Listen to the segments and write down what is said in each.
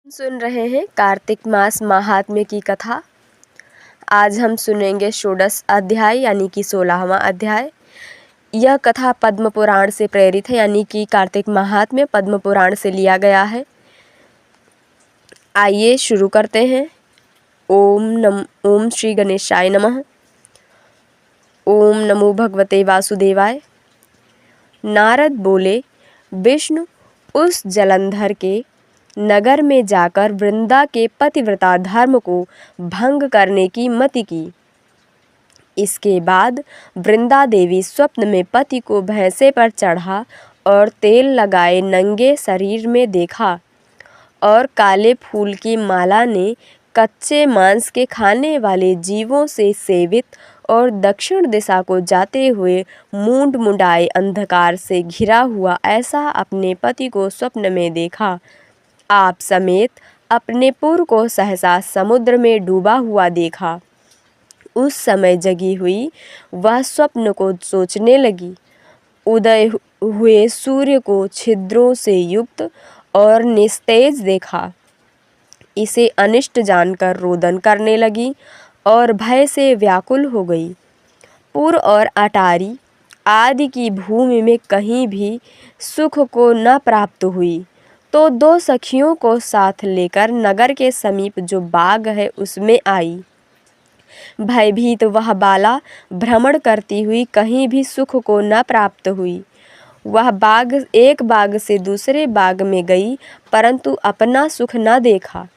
सुन रहे हैं कार्तिक मास महात्म्य की कथा। आज हम सुनेंगे षोडश अध्याय यानी कि 16वां अध्याय। यह कथा पद्म पुराण से प्रेरित है, यानी कि कार्तिक महात्म्य पद्म पुराण से लिया गया है। आइए शुरू करते हैं। ओम श्री गणेशाय नमः। ओम नमो भगवते वासुदेवाय। नारद बोले, विष्णु उस जलंधर के नगर में जाकर वृंदा के पतिव्रता धर्म को भंग करने की मति की। इसके बाद वृंदा देवी स्वप्न में पति को भैंसे पर चढ़ा और तेल लगाए नंगे शरीर में देखा, और काले फूल की माला ने कच्चे मांस के खाने वाले जीवों से सेवित और दक्षिण दिशा को जाते हुए मूंड मुंडाए अंधकार से घिरा हुआ ऐसा अपने पति को स्वप्न में देखा। आप समेत अपने पुर को सहसा समुद्र में डूबा हुआ देखा। उस समय जगी हुई वह स्वप्न को सोचने लगी। उदय हुए सूर्य को छिद्रों से युक्त और निस्तेज देखा। इसे अनिष्ट जानकर रोदन करने लगी और भय से व्याकुल हो गई। पुर और अटारी आदि की भूमि में कहीं भी सुख को न प्राप्त हुई, तो दो सखियों को साथ लेकर नगर के समीप जो बाग है उसमें आई। भयभीत वह बाला भ्रमण करती हुई कहीं भी सुख को न प्राप्त हुई। वह एक बाग से दूसरे बाग में गई, परंतु अपना सुख न देखा।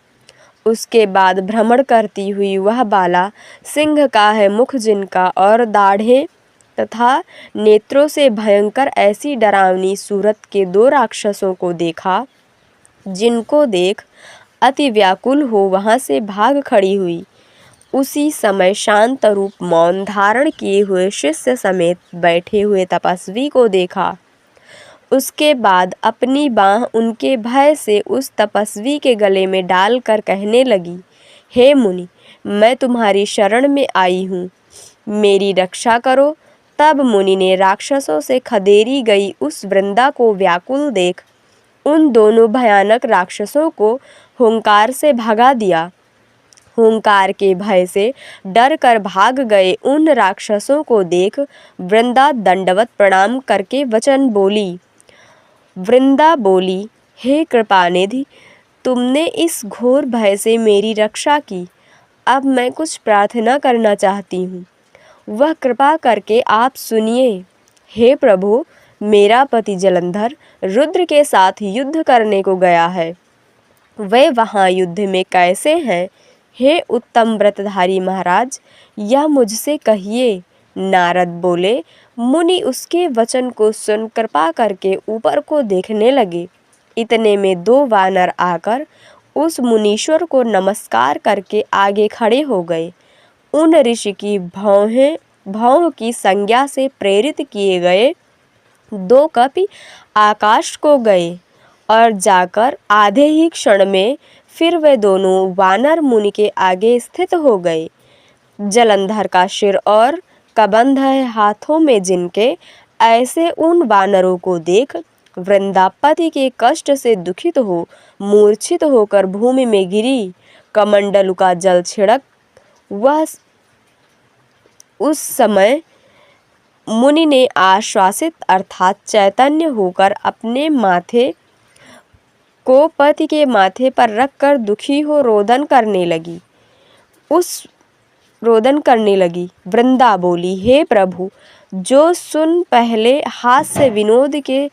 उसके बाद भ्रमण करती हुई वह बाला सिंह का है मुख जिनका और दाढ़ें तथा नेत्रों से भयंकर ऐसी डरावनी सूरत के दो राक्षसों को देखा, जिनको देख अति व्याकुल हो वहां से भाग खड़ी हुई। उसी समय शांत रूप मौन धारण किए हुए शिष्य समेत बैठे हुए तपस्वी को देखा। उसके बाद अपनी बाँह उनके भय से उस तपस्वी के गले में डालकर कहने लगी, हे मुनि, मैं तुम्हारी शरण में आई हूँ, मेरी रक्षा करो। तब मुनि ने राक्षसों से खदेरी गई उस वृंदा को व्याकुल देख उन दोनों भयानक राक्षसों को हुंकार से भगा दिया। हुंकार के भय से डर कर भाग गए उन राक्षसों को देख वृंदा दंडवत प्रणाम करके वचन बोली। वृंदा बोली, हे कृपानिधि, तुमने इस घोर भय से मेरी रक्षा की। अब मैं कुछ प्रार्थना करना चाहती हूँ, वह कृपा करके आप सुनिए। हे प्रभु, मेरा पति जलंधर रुद्र के साथ युद्ध करने को गया है। वे वहाँ युद्ध में कैसे हैं? हे उत्तम व्रतधारी महाराज, यह मुझसे कहिए। नारद बोले, मुनि उसके वचन को सुन कृपा करके ऊपर को देखने लगे। इतने में दो वानर आकर उस मुनीश्वर को नमस्कार करके आगे खड़े हो गए। उन ऋषि की भौं की संज्ञा से प्रेरित किए गए दो कपि आकाश को गए और जाकर आधे ही क्षण में फिर वे दोनों वानर मुनि के आगे स्थित हो गए। जलंधर का सिर और कबंध है हाथों में जिनके, ऐसे उन वानरों को देख वृंदापति के कष्ट से दुखित हो मूर्छित होकर भूमि में गिरी। कमंडलु का जल छिड़क वह उस समय मुनि ने आश्वासित अर्थात चैतन्य होकर अपने माथे को पति के माथे पर रखकर दुखी हो रोदन करने लगी। वृंदा बोली, हे प्रभु, जो सुन पहले हास्य विनोद के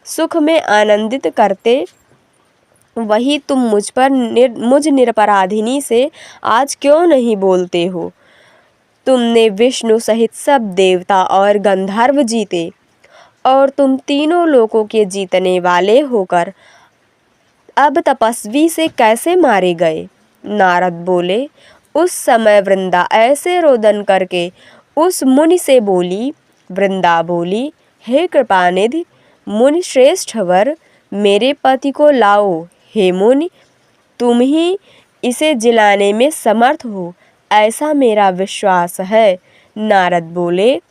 सुख में आनंदित करते, वही तुम मुझ निरपराधिनी से आज क्यों नहीं बोलते हो? तुमने विष्णु सहित सब देवता और गंधर्व जीते, और तुम तीनों लोकों के जीतने वाले होकर अब तपस्वी से कैसे मारे गए? नारद बोले, उस समय वृंदा ऐसे रोदन करके उस मुनि से बोली। वृंदा बोली, हे कृपानिधि, मुनि श्रेष्ठ वर, मेरे पति को लाओ। हे मुनि, तुम ही इसे जिलाने में समर्थ हो, ऐसा मेरा विश्वास है। नारद बोले,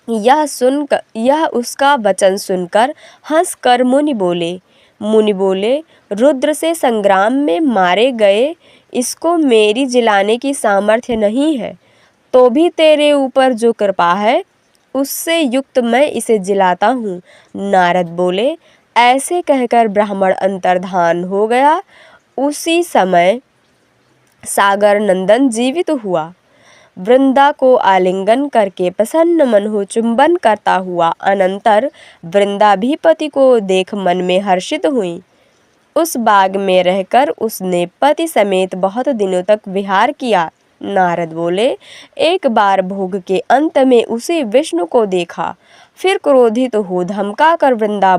यह उसका वचन सुनकर हंसकर मुनि बोले, मुनि बोले, रुद्र से संग्राम में मारे गए इसको मेरी जिलाने की सामर्थ्य नहीं है, तो भी तेरे ऊपर जो कृपा है उससे युक्त मैं इसे जिलाता हूँ। नारद बोले, ऐसे कहकर ब्राह्मण अंतर्धान हो गया। उसी समय सागर नंदन जीवित हुआ। वृंदा को आलिंगन करके प्रसन्न मन हो चुंबन करता हुआ अनंतर वृंदा भी पति को देख मन में हर्षित हुई। उस बाग में रहकर उसने पति समेत बहुत दिनों तक विहार किया। नारद बोले, एक बार भोग के अंत में उसे विष्णु को देखा। फिर क्रोधित हो धमका कर वृंदा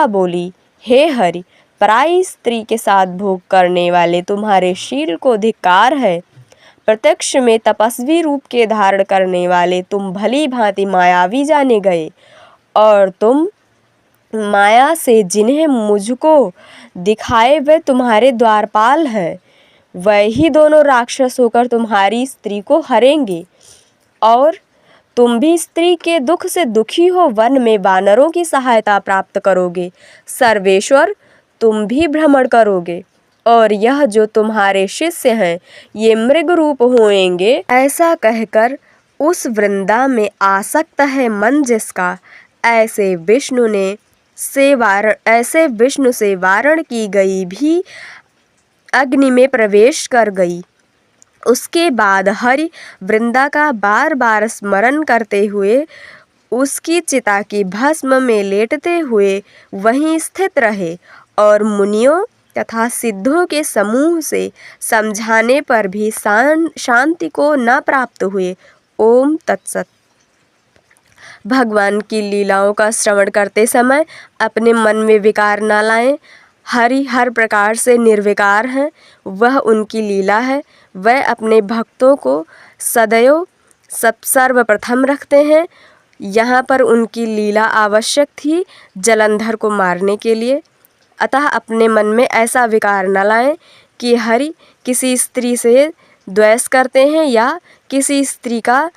बोली, हे हरि, पराई स्त्री के साथ भोग करने वाले तुम्हारे शील को धिक्कार है। प्रत्यक्ष में तपस्वी रूप के धारण करने वाले तुम भली भांति मायावी जाने गए, और तुम माया से जिन्हें मुझको दिखाए वे तुम्हारे द्वारपाल हैं। वही दोनों राक्षस होकर तुम्हारी स्त्री को हरेंगे, और तुम भी स्त्री के दुख से दुखी हो वन में वानरों की सहायता प्राप्त करोगे। सर्वेश्वर, तुम भी भ्रमण करोगे, और यह जो तुम्हारे शिष्य हैं ये मृग रूप होएंगे। ऐसा कहकर उस वृंदा में आसक्त है मन जिसका, ऐसे विष्णु से वारण की गई भी अग्नि में प्रवेश कर गई। उसके बाद हरि वृंदा का बार बार स्मरण करते हुए उसकी चिता की भस्म में लेटते हुए वहीं स्थित रहे, और मुनियों तथा सिद्धों के समूह से समझाने पर भी शांति को न प्राप्त हुए। ओम तत्सत। भगवान की लीलाओं का श्रवण करते समय अपने मन में विकार न लाएं। हरि हर प्रकार से निर्विकार हैं, वह उनकी लीला है। वह अपने भक्तों को सदैव सर्वप्रथम रखते हैं। यहाँ पर उनकी लीला आवश्यक थी जलंधर को मारने के लिए। अतः अपने मन में ऐसा विकार न लाएं कि हरि किसी स्त्री से द्वेष करते हैं या किसी स्त्री का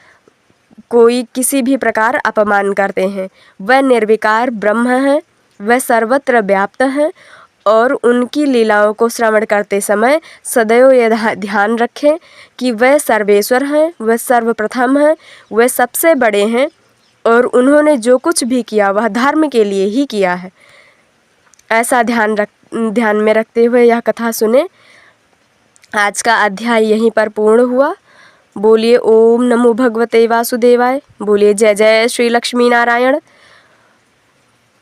कोई किसी भी प्रकार अपमान करते हैं। वह निर्विकार ब्रह्म हैं, वह सर्वत्र व्याप्त हैं, और उनकी लीलाओं को श्रवण करते समय सदैव यह ध्यान रखें कि वह सर्वेश्वर हैं, वह सर्वप्रथम हैं, वह सबसे बड़े हैं, और उन्होंने जो कुछ भी किया वह धर्म के लिए ही किया है। ऐसा ध्यान में रखते हुए यह कथा सुने। आज का अध्याय यहीं पर पूर्ण हुआ। बोलिए ओम नमो भगवते वासुदेवाय। बोलिए जय जय श्री लक्ष्मी नारायण।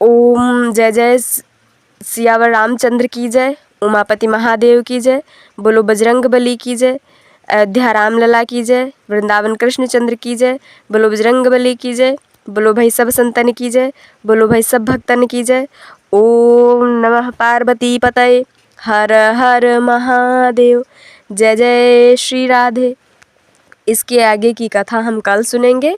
ओम जय जय सियावर रामचंद्र की जय, उमापति महादेव की जय, बोलो बजरंग बली की जय, अयोध्या रामलला की जय, वृंदावन कृष्णचंद्र की जय, बोलो बजरंग बली की जय, बोलो भाई सब संतन की जय, बोलो भाई सब भक्तन की जय। ओम नमः पार्वती पतये, हर हर महादेव। जय जय श्री राधे। इसके आगे की कथा हम कल सुनेंगे।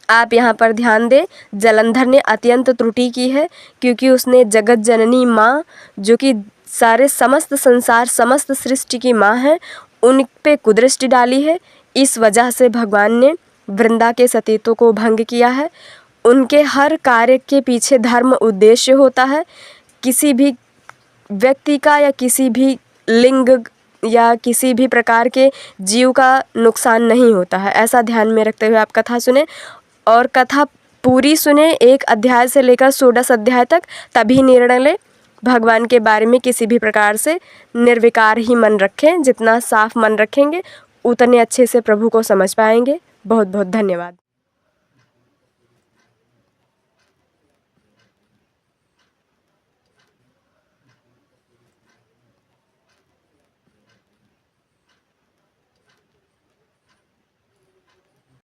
आप यहाँ पर ध्यान दें, जलंधर ने अत्यंत त्रुटि की है, क्योंकि उसने जगत जननी माँ, जो कि सारे समस्त संसार समस्त सृष्टि की माँ है, उन पे कुदृष्टि डाली है। इस वजह से भगवान ने वृंदा के सतीत्व को भंग किया है। उनके हर कार्य के पीछे धर्म उद्देश्य होता है। किसी भी व्यक्ति का या किसी भी लिंग या किसी भी प्रकार के जीव का नुकसान नहीं होता है। ऐसा ध्यान में रखते हुए आप कथा सुने, और कथा पूरी सुने, एक अध्याय से लेकर 16 अध्याय तक, तभी निर्णय लें। भगवान के बारे में किसी भी प्रकार से निर्विकार ही मन रखें। जितना साफ मन रखेंगे उतने अच्छे से प्रभु को समझ पाएंगे। बहुत बहुत धन्यवाद।